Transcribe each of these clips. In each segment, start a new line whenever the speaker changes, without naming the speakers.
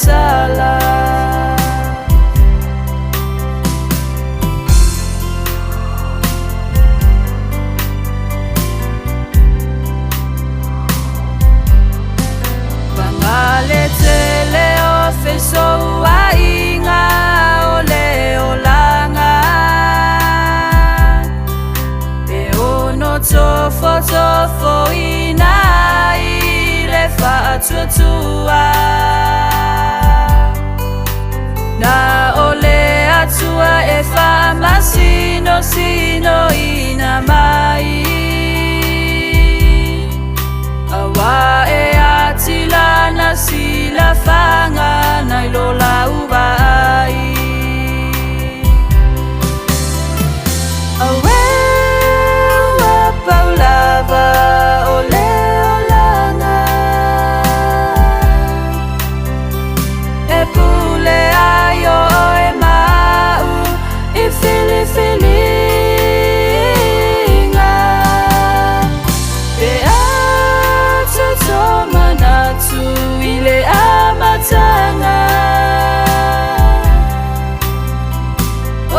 ngasala. Bangalethele ofeso wainga ole olanga tofo ina ile fatutua na ole atua e fama sino ina mai awa e atila na sila fanga na ilola ubai Paulava ole olanga e pule ayo e mau I filifilinga e atu tomanatu ile amatanga o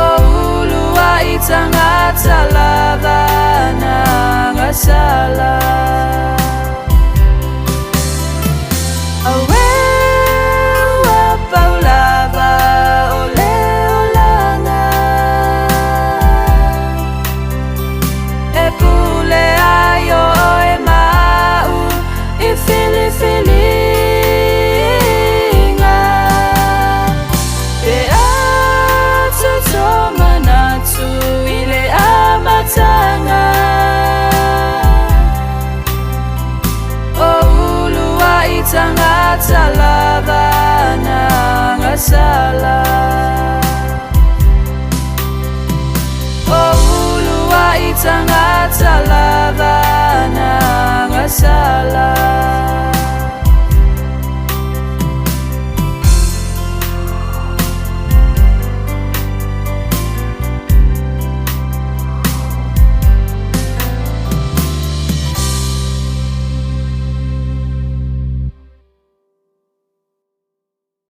ulua itangata lavana ngasala awe paulava ole olanga e pule ayo e mau I filifilinga e atu tomanatu ile amatanga Tangata lavana ngasala ulua itangata lavana ngasala